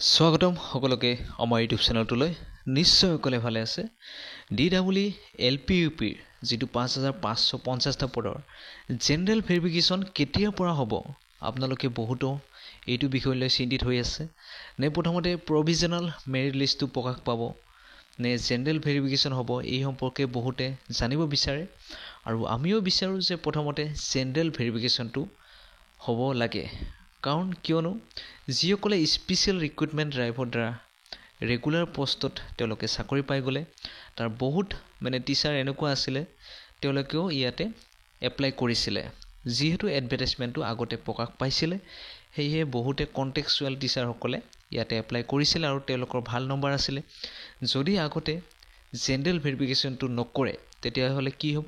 স্বাগতম সকলোকে আমাৰ ইউটিউব চেনেলটোলৈ নিশ্চয় সকলে ভালে আছে DWE LPUPৰ যেটো 5550টা পদৰ জেনাৰেল ভেৰিফিকেশ্যন কেতিয়াৰ পৰা হ'ব আপোনালোকে বহুতো এইটো বিষয়লৈ চিন্তিত হৈ আছে নে প্ৰথমতে প্ৰভিজনাল মেৰিট লিষ্টটো প্ৰকাশ পাব নে জেনাৰেল ভেৰিফিকেশ্যন হ'ব এই সম্পৰ্কে বহুতে জানিব বিচাৰে আৰু আমিও বিচাৰো যে প্ৰথমতে জেনাৰেল ভেৰিফিকেশ্যনটো হ'ব লাগে কাৰণ কিয়নো যিসকলে স্পেশাল ৰিক্ৰুটমেন্ট ড্ৰাইভৰ দ্বাৰা ৰেগুলাৰ পোষ্টত তেওঁলোকে চাকৰি পাই গলে তাৰ বহুত টিচাৰ এনেকুৱা আছিল তেওঁলোকেও ইয়াতে এপ্লাই কৰিছিল যিহেতু এডভাৰটাইজমেন্টটো আগতে প্ৰকাশ পাইছিল হেয়ে বহুতে কন্টেক্সচুৱেল টিচাৰ সকলে ইয়াতে এপ্লাই কৰিছিল আৰু তেওঁলোকৰ ভাল নম্বৰ আছিল যদি আগতে জেনাৰেল ভেৰিফিকেশ্যনটো নকৰে তেতিয়া হলে কি হ'ব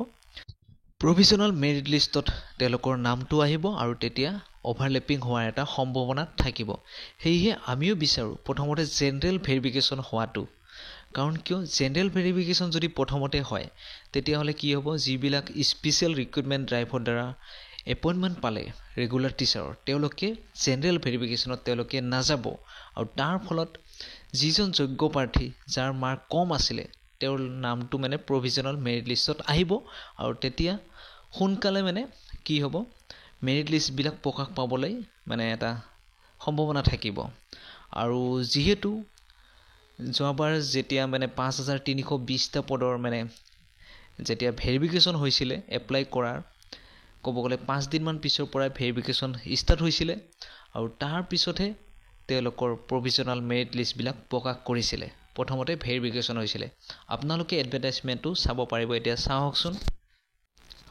প্ৰভিজনাল মেৰিট লিষ্টত তেওঁলোকৰ নামটো আহিব আৰু তেতিয়া ওভাৰলেপিং হোৱাৰ এটা সম্ভাৱনা থাকিব হেয়ে আমিও বিচাৰো প্ৰথমতে জেনাৰেল ভেৰিফিকেশ্যন হোৱাটো কাৰণ কিয় জেনাৰেল ভেৰিফিকেশ্যন যদি প্ৰথমতে হয় তেতিয়া হলে কি হ'ব যিবিলাক স্পেশাল ৰিক্ৰুটমেন্ট ড্ৰাইভৰ দ্বাৰা এপইন্টমেন্ট পালে ৰেগুলাৰ টিচাৰৰ তেওঁলোকে জেনাৰেল ভেৰিফিকেশ্যনত তেওঁলোকে নাযাব আৰু তাৰ ফলত যিজন যোগ্য প্ৰাৰ্থী যাৰ মাৰ্ক কম আছিল তেওঁৰ নামটো প্ৰভিজনাল মেৰিট লিষ্টত আহিব আৰু তেতিয়া সোনকালে কি হ'ব মেৰিট লিষ্ট বিলাক প্ৰকাশ পাবলৈ এটা সম্ভাৱনা থাকিব আৰু যিহেতু যোৱাবাৰ যেতিয়া 5320টা পদৰ যেতিয়া ভেৰিফিকেশ্যন হৈছিল এপ্লাই কৰাৰ ক'ব গ'লে 5 দিন মান পিছৰ পৰা ভেৰিফিকেশ্যন ষ্টাৰ্ট হৈছিল আৰু তাৰ পিছতহে তেওঁলোকৰ প্ৰভিজনাল মেৰিট লিষ্ট বিলাক প্ৰকাশ কৰিছিল প্ৰথমতে ভেৰিফিকেশ্যন হৈছিল আপোনালোকে এডভাৰটাইজমেন্টটো চাব পাৰিব এতিয়া চাওকচোন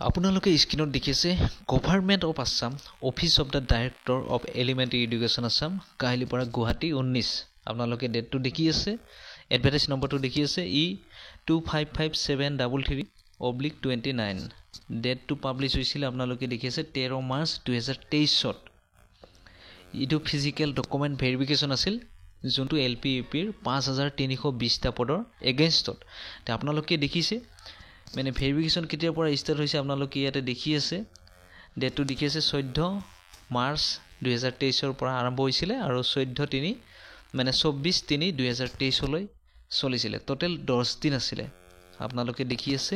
আপোনালোকে স্ক্ৰিনত দেখিছে government of Assam office of the director of elementary education Assam Kahilipara Guwahati 19 আপোনালোকে ডেটটো দেখি আছে এডভাৰটাইজ নম্বৰটো দেখি আছে E255733/29 ডেটটো পাবলিছ হৈছিল আপোনালোকে দেখি আছে 13 মাৰ্চ 2023 ইটো ফিজিক্যাল ডকুমেন্ট ভেৰিফিকেশ্যন আছিল যোনটো LPUPৰ 5320টা পদৰ এগেইনষ্টত আপোনালোকে দেখিছে ভেৰিফিকেশ্যন কেতিয়াৰ পৰা ষ্টাৰ্ট হৈছে আপোনালোকে ইয়াতে দেখি আছে ডেটটো দেখি আছে 14 মাৰ্চ 2023 পৰা আৰম্ভ হৈছিল আৰু 24/3/2023 লৈ চলিছিল টোটাল 10 দিন আছিল আপোনালোকে দেখি আছে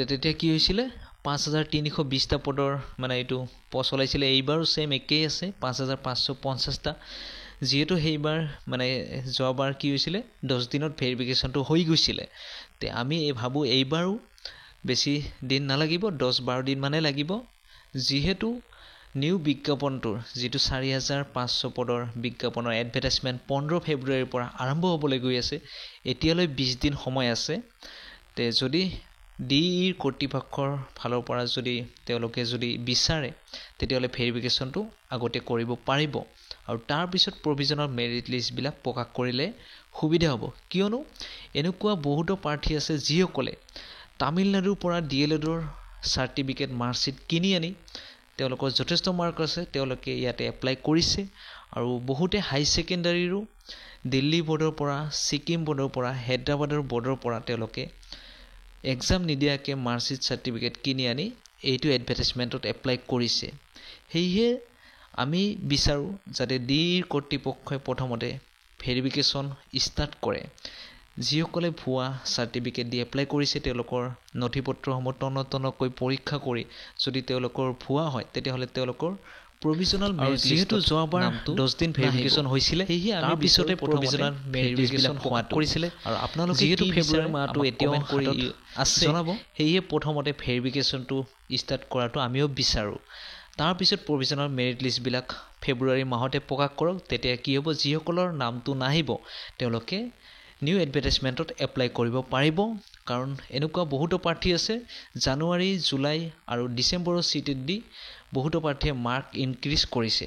তেতিয়া কি হৈছিল 5320টা পদৰ এইটো পোষ্ট ওলাইছিল এইবাৰো সেম একেই আছে 5550টা যেহেতু সেইবাৰ যোৱাবাৰ কি হৈছিল 10 দিনত ভেৰিফিকেশ্যনটো হৈ গৈছিল তে আমি ভাবো এইবাৰো বেছি দিন নালাগিব 10-12 দিন মানে লাগিব যেহেতু নিউ বিজ্ঞাপনটোৰ যেটো 4500 পদৰ বিজ্ঞাপনৰ এডভাৰটাইজমেন্ট 15 ফেব্ৰুৱাৰীৰ পৰা আৰম্ভ হ'বলৈ গৈ আছে এতিয়ালৈ 20 দিন সময় আছে তে যদি DEৰ কৰ্তৃপক্ষৰ ফালৰ পৰা যদি তেওঁলোকে যদি বিচাৰে তেতিয়াহলে ভেৰিফিকেশ্যনটো আগতে কৰিব পাৰিব আৰু তাৰ পিছত প্ৰভিজনাল মেৰিট লিষ্ট বিলাক প্ৰকাশ কৰিলে সুবিধা হ'ব কিয়নো এনেকুৱা বহুতো প্ৰাৰ্থী আছে যিসকলে তামিলনাডুৰ পৰা DLEDৰ সাৰ্টিফিকেট মাৰ্কশিট কিনি আনি তেওঁলোকৰ যথেষ্ট মাৰ্ক আছে তেওঁলোকে ইয়াতে এপ্লাই কৰিছে আৰু বহুতে হাই সেকেন্ডাৰীৰো দিল্লী বৰ্ডৰ পৰা সিকিম বৰ্ডৰ পৰা হায়দৰাবাদৰ বৰ্ডৰ পৰা তেওঁলোকে এক্সাম নিদিয়াকে মাৰ্কশিট সাৰ্টিফিকেট কিনি আনি এইটো এডভাৰটাইজমেন্টত এপ্লাই কৰিছে হেয়ে আমি বিচাৰো যাতে DEৰ কৰ্তৃপক্ষই প্ৰথমতে ভেৰিফিকেশ্যন ষ্টাৰ্ট কৰে যিসকলে ভুৱা সাৰ্টিফিকেট দি এপ্লাই কৰিছে তেওঁলোকৰ নথিপত্ৰসমূহ তন্নতন্নকৈ পৰীক্ষা কৰি যদি তেওঁলোকৰ ভুৱা হয় তেতিয়াহলে তেওঁলোকৰ প্ৰভিজনাল মেৰিট লিষ্টত যোৱাবাৰ 10 দিন ভেৰিফিকেশ্যন হৈছিল হেয়ে আমি পিছতে প্ৰভিজনাল মেৰিট লিষ্ট হোৱাটো কৰিছিল আৰু আপোনালোকে যেটো ফেব্ৰুৱাৰী মাহটো এতিয়াও কৰি আছে জনাব হেয়ে প্ৰথমতে ভেৰিফিকেশ্যনটো ষ্টাৰ্ট কৰাটো আমিও বিচাৰো তাৰ পিছত প্ৰভিজনাল মেৰিট লিষ্ট বিলাক ফেব্ৰুৱাৰী মাহতে প্ৰকাশ কৰক তেতিয়া কি হ'ব যিসকলৰ নামটো নাহিব তেওঁলোকে নিউ এডভাৰটাইজমেন্টত এপ্লাই কৰিব পাৰিব কাৰণ এনেকুৱা বহুতো প্ৰাৰ্থী আছে জানুৱাৰী জুলাই আৰু ডিসেম্বৰৰ সিটেত দি বহুতো প্ৰাৰ্থীয়ে মাৰ্ক ইনক্ৰিজ কৰিছে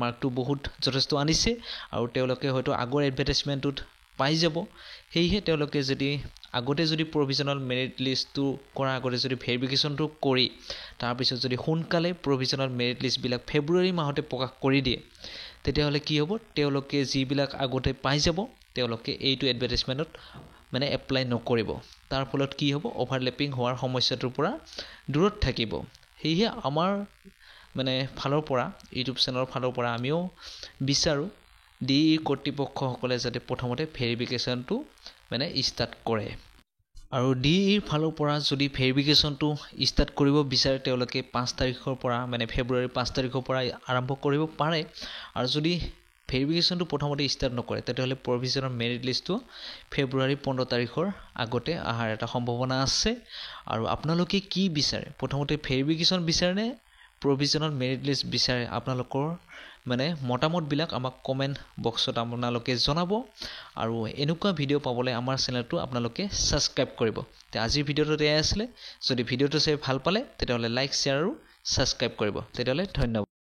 মাৰ্কটো বহুত যথেষ্ট আনিছে আৰু তেওঁলোকে হয়তো আগৰ এডভাৰটাইজমেন্টত পাই যাব হেয়ে তেওঁলোকে যদি আগতে যদি প্ৰভিজনাল মেৰিট লিষ্টটো কৰা আগতে যদি ভেৰিফিকেশ্যনটো কৰি তাৰ পিছত যদি সোনকালে প্ৰভিজনাল মেৰিট লিষ্ট বিলাক ফেব্ৰুৱাৰী মাহতে প্ৰকাশ কৰি দিয়ে তেতিয়াহলে কি হ'ব তেওঁলোকে যিবিলাক আগতে পাই যাব তেওঁলোকে এইটো এডভাৰটাইজমেন্টত মানে এপ্লাই নকৰিব তাৰ ফলত কি হ'ব অভাৰলেপিং হোৱাৰ সমস্যাটোৰ পৰা দূৰত থাকিব সেয়ে আমাৰ মানে ফালৰ পৰা ইউটিউব চেনেলৰ ফালৰ পৰা আমিও বিচাৰো DE কৰ্তৃপক্ষসকলে যাতে প্ৰথমতে ভেৰিফিকেশ্যনটো মানে ষ্টাৰ্ট কৰে আৰু DE ফালৰ পৰা যদি ভেৰিফিকেশ্যনটো ষ্টাৰ্ট কৰিব বিচাৰে তেওঁলোকে 5 তাৰিখৰ পৰা মানে ফেব্ৰুৱাৰী 5 তাৰিখৰ পৰা আৰম্ভ কৰিব পাৰে আৰু যদি ভেৰিফিকেশ্যনটো প্ৰথমতে ষ্টাৰ্ট নকৰে তেতিয়াহ'লে প্ৰভিজনেল মেৰিট লিষ্টটো ফেব্ৰুৱাৰী 15 তাৰিখৰ আগতে অহাৰ এটা সম্ভাৱনা আছে আৰু আপোনালোকে কি বিচাৰে প্ৰথমতে ভেৰিফিকেশ্যন বিচাৰে নে প্ৰভিজনেল মেৰিট লিষ্ট বিচাৰে আপোনালোকৰ মানে মতামতবিলাক আমাক কমেন্ট বক্সত আপোনালোকে জনাব আৰু এনেকুৱা ভিডিঅ' পাবলৈ আমাৰ চেনেলটো আপোনালোকে সাবস্ক্ৰাইব কৰিব তে আজিৰ ভিডিঅ'টো এয়াই আছিল যদি ভিডিঅ'টো চাই ভাল পালে তেতিয়াহ'লে লাইক শ্বেয়াৰ আৰু সাবস্ক্ৰাইব কৰিব তেতিয়াহ'লে ধন্যবাদ